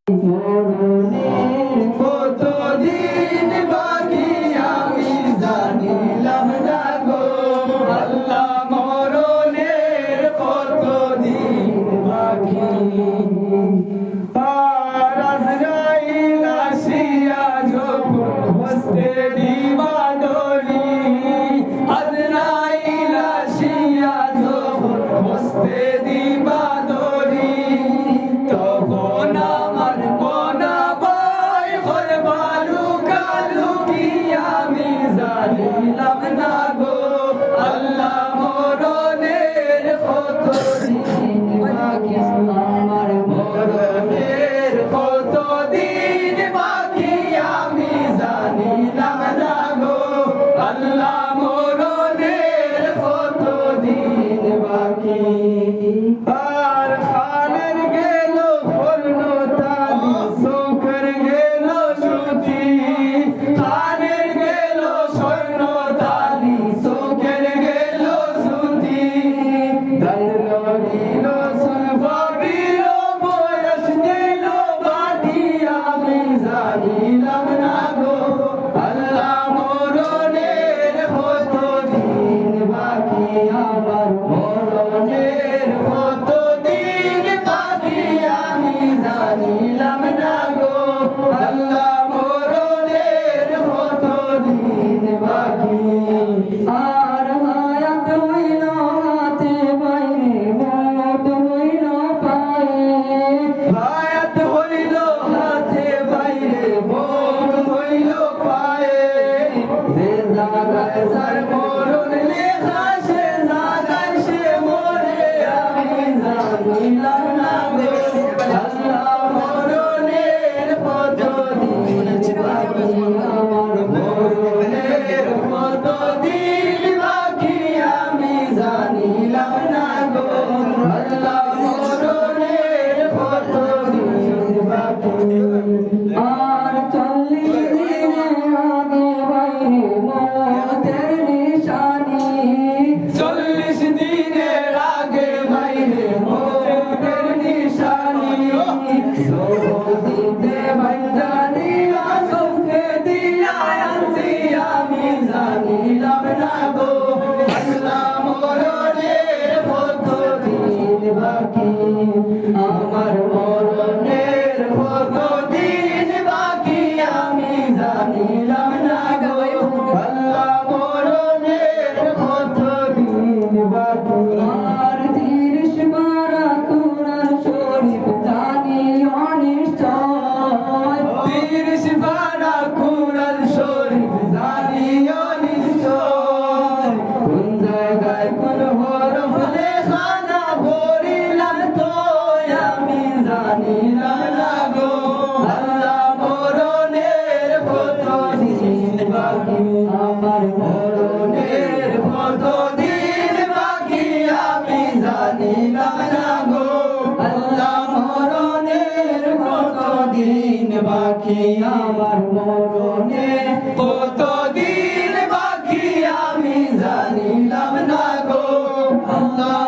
মরণের কতদিন বাকি আমি জানিলাম না গো আল্লাহ, মরণের কতদিন বাকি। আর আজরাইল আসিয়া যখন হস্তে দিবা দড়ি, আজরাইল আসিয়া যখন হস্তে দিবা দড়ি, তখন আমার মনা ভয় করবা লুকালুকি আমি জানিলাম না গো আল্লাহ, মরণের কতদিন বাকি আমার, মরণের কতদিন বাকি আমি জানিলাম না গো আল্লাহ, মরণের কতদিন বাকি। আর খানের গেল স্বর্ণ তালি, চোখের গেল শ্রুতি, খানের গেল স্বর্ণ তালি, চোখের গেল শ্রুতি, দাঁড়িল দিল সুলফিল বয়স দিল বাটি আমি জানিলাম না গো আল্লাহ, মরণের কতদিন বাকি আমার, মরণের কতদিন বাকি আমি জানিলাম না গো আল্লাহ, মরণের কতদিন বাকি। আর হায়াত হইল হাতে বাইরে, মত হইল পায়ে, হায়াত হইল হাতে বাইরে, মত হইল পায়ে, যে জায়গায় যার মরণ লেখা সে জায়গায় সে মরে আমি জানিলাম না গো আল্লাহ, মরণের কতদিন বাকি আমার, মরণের কতদিন বাকি আমি জানিলাম না গো আল্লাহ, মরণের কতদিন বাকি। আর 40 দিনের আগে বাইরে মতের নিশানি, 40 দিনের আগে বাইরে মতের নিশানি, দিতে বাইদানি আসকে দিয়া আনছি আমি জানিলাম না গো আল্লাহ, মরণের কতদিন বাকি আমার, মরণের কতদিন বাকি আমি জানিলাম না গো আল্লাহ, মরণের কতদিন বাকি। আর 30 পারা কুরআন শরীফ জানি অনিশ্চয়, 30 পারা কুরআন শরীফ জানি অনিশ্চয়, কোন জায়গায় কোন হরফ লেখা না পড়িলাম তো আমি জানিলাম না গো আল্লাহ, মরণের কতদিন বাকি আমার, মরণের কতদিন বাকি আমি জানিলাম না গো আল্লাহ, মরণের কতদিন বাকি আমার, মরণের কতদিন বাকি আমি জানিলাম না গো আল্লাহ।